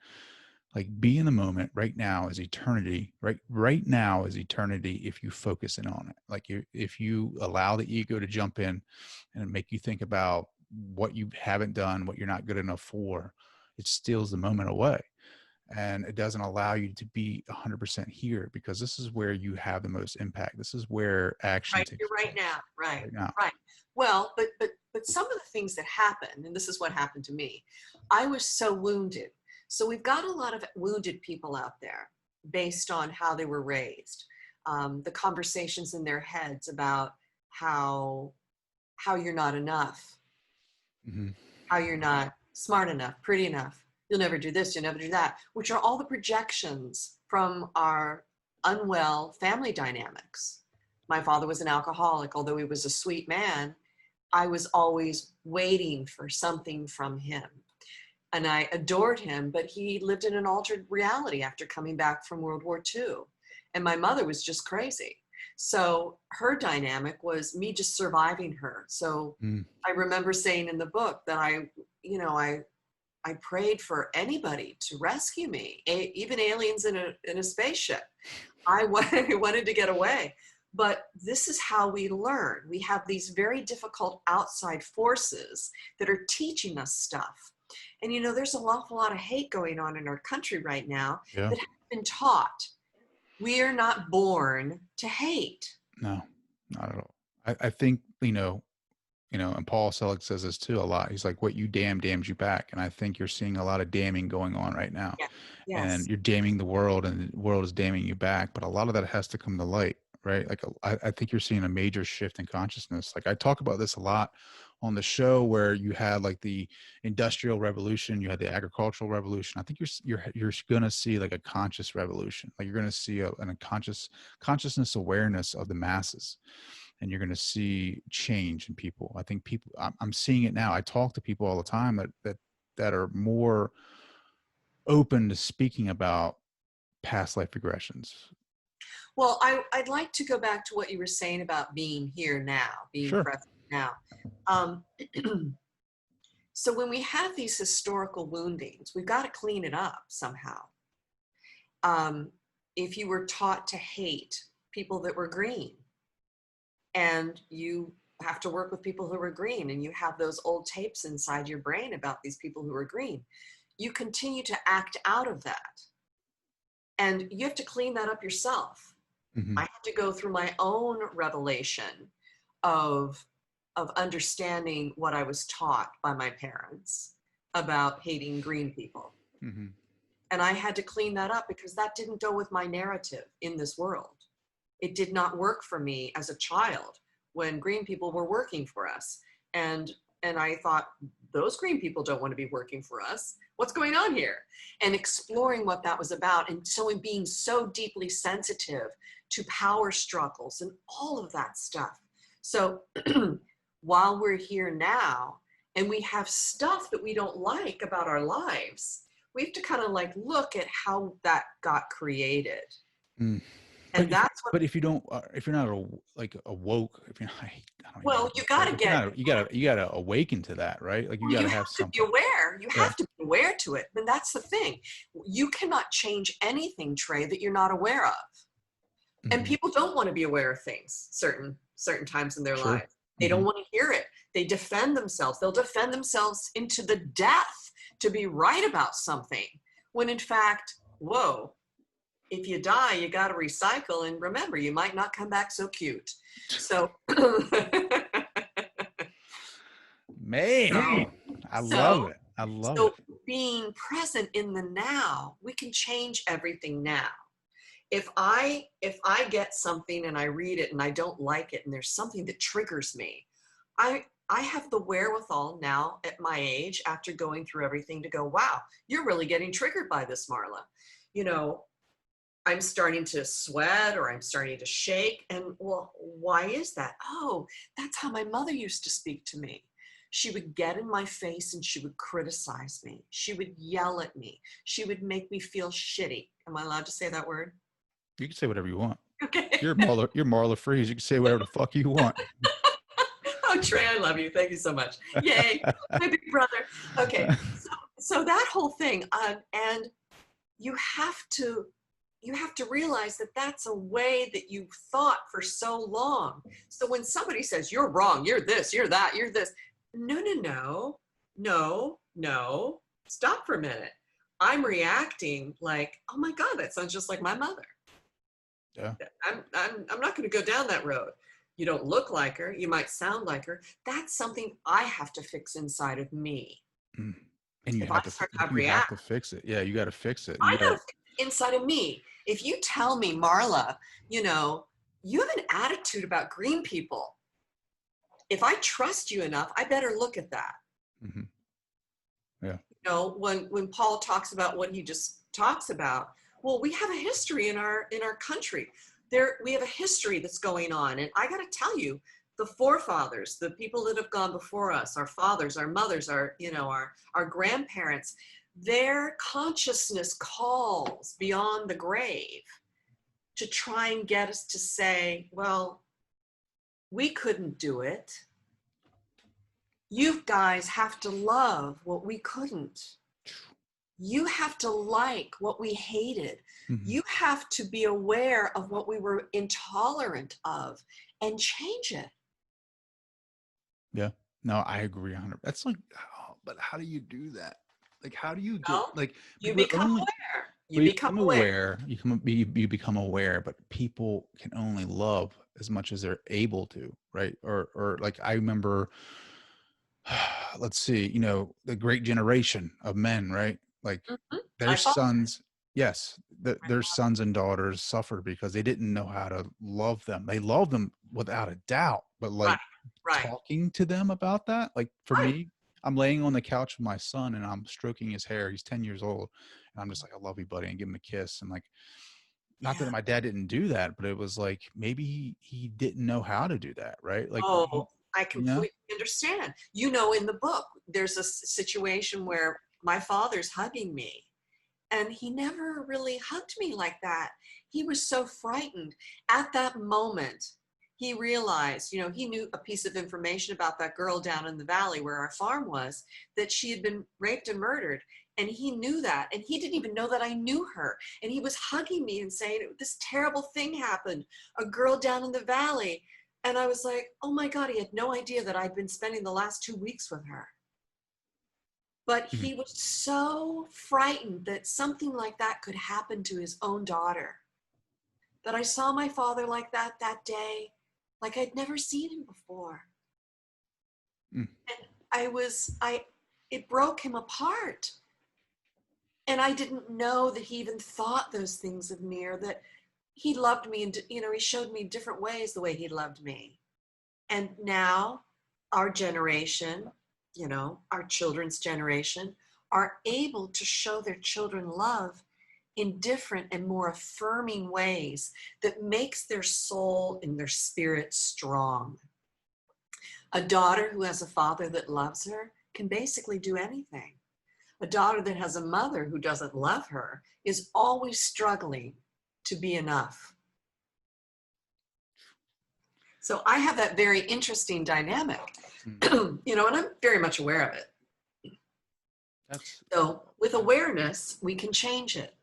Like be in the moment. Right now is eternity. Right now is eternity. If you focus in on it, like if you allow the ego to jump in and make you think about what you haven't done, what you're not good enough for, it steals the moment away. And it doesn't allow you to be 100% here, because this is where you have the most impact. This is where action right takes here, right place now, right, right now. right. Well, but some of the things that happened, and this is what happened to me, I was so wounded. So we've got a lot of wounded people out there based on how they were raised, the conversations in their heads about how you're not enough, Mhm. how you're not smart enough, pretty enough. You'll never do this, you'll never do that, which are all the projections from our unwell family dynamics. My father was an alcoholic, although he was a sweet man. I was always waiting for something from him. And I adored him, but he lived in an altered reality after coming back from World War II. And my mother was just crazy. So her dynamic was me just surviving her. So Mm. I remember saying in the book that I prayed for anybody to rescue me, even aliens in a spaceship. I wanted to get away. But this is how we learn. We have these very difficult outside forces that are teaching us stuff. And there's an awful lot of hate going on in our country right now Yeah. that has been taught. We are not born to hate. No, not at all. I think, and Paul Selig says this too a lot. He's like, what you damn damns you back. And I think you're seeing a lot of damning going on right now. Yeah. And Yes. you're damning the world and the world is damning you back. But a lot of that has to come to light, right? Like, I think you're seeing a major shift in consciousness. Like I talk about this a lot on the show, where you had like the industrial revolution, you had the agricultural revolution. I think you're going to see like a conscious revolution. Like you're going to see a consciousness awareness of the masses. And you're going to see change in people. I think people, I'm seeing it now. I talk to people all the time that are more open to speaking about past life regressions. Well, I'd like to go back to what you were saying about being here now, being Sure. present now. So when we have these historical woundings, we've got to clean it up somehow. If you were taught to hate people that were green, and you have to work with people who are green, and you have those old tapes inside your brain about these people who are green, you continue to act out of that. And you have to clean that up yourself. Mm-hmm. I had to go through my own revelation of understanding what I was taught by my parents about hating green people. Mm-hmm. And I had to clean that up because that didn't go with my narrative in this world. It did not work for me as a child when green people were working for us. And I thought, those green people don't want to be working for us. What's going on here? And exploring what that was about. And so in being so deeply sensitive to power struggles and all of that stuff. So while we're here now and we have stuff that we don't like about our lives, we have to kind of like look at how that got created. Mm. And that's what. But if you don't, if you're not awoke, if you're not, I don't Well, even you got to get. you gotta awaken to that, right? Like you gotta have something. To be aware. You have to be aware to it. And that's the thing. You cannot change anything, Trey, that you're not aware of. Mm-hmm. And people don't want to be aware of things certain times in their lives. They don't want to hear it. They defend themselves. They'll defend themselves into the death to be right about something. When in fact, whoa, if you die, you got to recycle. And remember, you might not come back so cute. So, man, I love it. I love it. Being present in the now, we can change everything now. If I get something and I read it and I don't like it and there's something that triggers me, I have the wherewithal now at my age, after going through everything, to go, wow, you're really getting triggered by this, Marla. I'm starting to sweat or I'm starting to shake. And well, why is that? Oh, that's how my mother used to speak to me. She would get in my face and she would criticize me. She would yell at me. She would make me feel shitty. Am I allowed to say that word? You can say whatever you want. Okay. You're Marla Freeze. You can say whatever the fuck you want. Oh, Trey, I love you. Thank you so much. Yay, my big brother. Okay, so that whole thing, and you have to realize that that's a way that you've thought for so long. So when somebody says you're wrong, you're this, you're that, you're this, no, stop for a minute. I'm reacting like, oh my God, that sounds just like my mother. Yeah. I'm not going to go down that road. You don't look like her. You might sound like her. That's something I have to fix inside of me. Mm. And you have to fix it. Yeah, you got to fix it. I got to fix it inside of me. If you tell me, Marla, you have an attitude about green people. If I trust you enough, I better look at that. Mm-hmm. Yeah. You know, when Paul talks about what he just talks about, well, we have a history in our country. We have a history that's going on, and I got to tell you, the forefathers, the people that have gone before us, our fathers, our mothers, our grandparents, their consciousness calls beyond the grave to try and get us to say, well, we couldn't do it. You guys have to love what we couldn't. You have to like what we hated. Mm-hmm. You have to be aware of what we were intolerant of and change it. Yeah. No, I agree 100. That's like, but how do you do that? Like, how do you get, Well, like, you people become only, aware. You well, you become become aware. aware, you become aware, but people can only love as much as they're able to, right? Or like, I remember, let's see, you know, the great generation of men, right? Like Mhm. their My father. sons, yes, their sons and daughters suffered because they didn't know how to love them. They loved them without a doubt, but Right, like right, talking to them about that, like for right. me, I'm laying on the couch with my son and I'm stroking his hair. He's 10 years old. And I'm just like, I love you, buddy, and give him a kiss. And like, not that Yeah. my dad didn't do that, but it was like maybe he didn't know how to do that, right? Like, Oh, I you know? completely understand. You know, in the book, there's a situation where my father's hugging me, and he never really hugged me like that. He was so frightened. At that moment, he realized, you know, he knew a piece of information about that girl down in the valley where our farm was, that she had been raped and murdered. And he knew that. And he didn't even know that I knew her. And he was hugging me and saying, this terrible thing happened, a girl down in the valley. And I was like, oh my God, he had no idea that I'd been spending the last 2 weeks with her. But Mhm. he was so frightened that something like that could happen to his own daughter. That I saw my father like that day, like I'd never seen him before. Mm. And it broke him apart. And I didn't know that he even thought those things of me, or that he loved me. And, you know, he showed me different ways the way he loved me. And now our generation, you know, our children's generation, are able to show their children love in different and more affirming ways that makes their soul and their spirit strong. A daughter who has a father that loves her can basically do anything. A daughter that has a mother who doesn't love her is always struggling to be enough. So I have that very interesting dynamic, Mm. you know, and I'm very much aware of it. That's So with awareness, we can change it.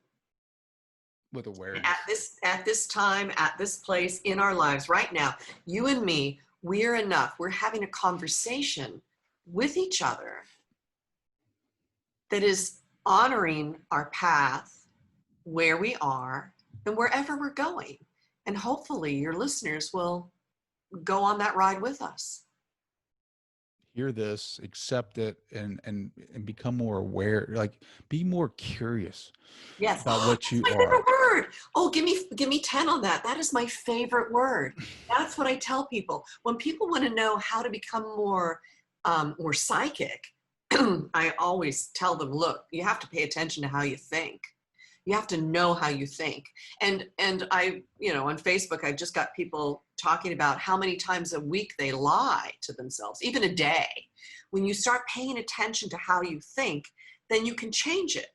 with At awareness. this time, at this place in our lives right now, you and me, we're enough. We're having a conversation with each other that is honoring our path, where we are, and wherever we're going. And hopefully your listeners will go on that ride with us. Hear this, accept it, and become more aware. Like, be more curious Yes. about Oh, what that's you my favorite are. word. Oh, give me 10 on that. That is my favorite word. That's what I tell people. When people want to know how to become more psychic, I always tell them, look, you have to pay attention to how you think. You have to know how you think. And I, you know, on Facebook, I just got people talking about how many times a week they lie to themselves, even a day. When you start paying attention to how you think, then you can change it.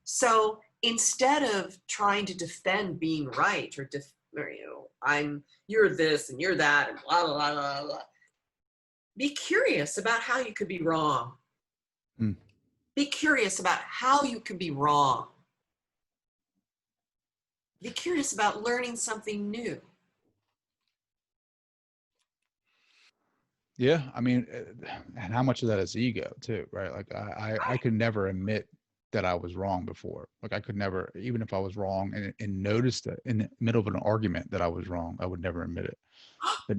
So instead of trying to defend being right, or you know, you're this and you're that and blah blah blah blah, be curious about how you could be wrong. Mm. Be curious about how you could be wrong. Be curious about learning something new. Yeah, I mean, and how much of that is ego too, right? Like, I could never admit that I was wrong before. Like, I could never, even if I was wrong and noticed it in the middle of an argument that I was wrong, I would never admit it. But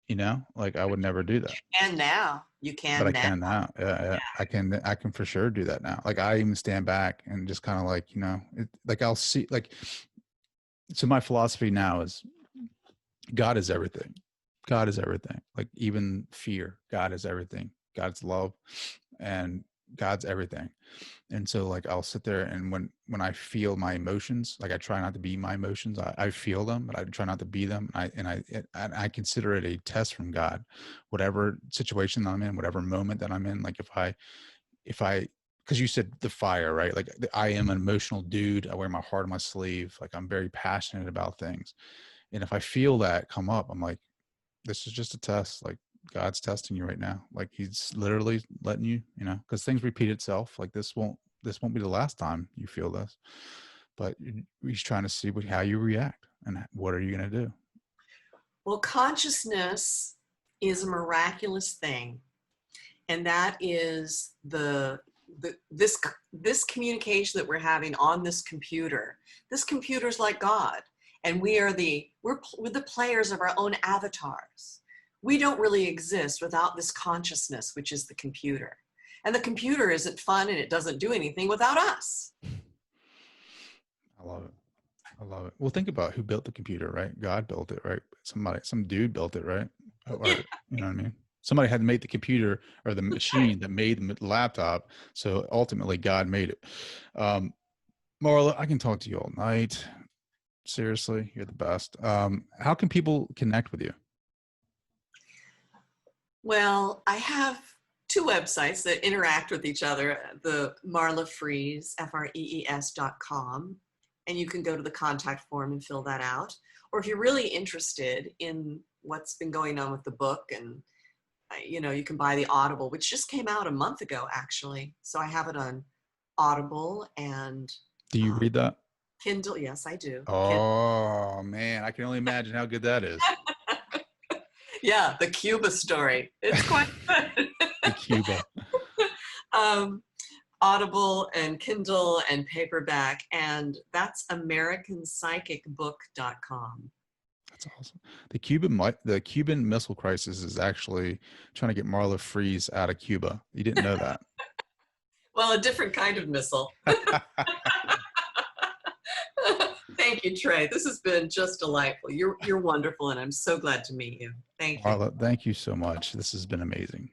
you know, like, I would never do that. And now you But can I now. can now. Yeah, yeah. I can for sure do that now. Like, I even stand back and just kind of like, you know, like, I'll see, like, so my philosophy now is God is everything. God is everything. Like, even fear, God is everything. God's love, and God's everything. And so like I'll sit there, and when I feel my emotions, like I try not to be my emotions. I feel them, but I try not to be them. I consider it a test from God, whatever situation I'm in, whatever moment that I'm in. Like if I because you said the fire, right? Like I am an emotional dude. I wear my heart on my sleeve. Like I'm very passionate about things. And if I feel that come up, I'm like, this is just a test. Like God's testing you right now. Like he's literally letting you, because things repeat itself. Like this won't be the last time you feel this, but he's trying to see how you react and what are you going to do? Well, consciousness is a miraculous thing. And that is this communication that we're having on this computer. This computer's like God, and we're the players of our own avatars. We don't really exist without this consciousness, which is the computer. And the computer isn't fun, and it doesn't do anything without us. I love it. I love it. Well, think about who built the computer, right? God built it, right? Some dude built it, right? Or, you know what I mean? Somebody had to make the computer or the machine that made the laptop. So ultimately God made it. Marla, I can talk to you all night. Seriously, you're the best. How can people connect with you? Well, I have two websites that interact with each other, the Marla Frees, FREES.com, and you can go to the contact form and fill that out. Or if you're really interested in what's been going on with the book, and you can buy the Audible, which just came out a month ago, actually. So I have it on Audible and Do you read that? Kindle. Yes, I do. Oh, man, I can only imagine how good that is. Yeah, the Cuba story. It's quite good. The Cuba. Audible and Kindle and paperback, and that's AmericanPsychicBook.com. That's awesome. The Cuban Missile Crisis is actually trying to get Marla Frees out of Cuba. You didn't know that? Well, a different kind of missile. Thank you, Trey. This has been just delightful. You're wonderful, and I'm so glad to meet you. Thank you. Marla, thank you so much. This has been amazing.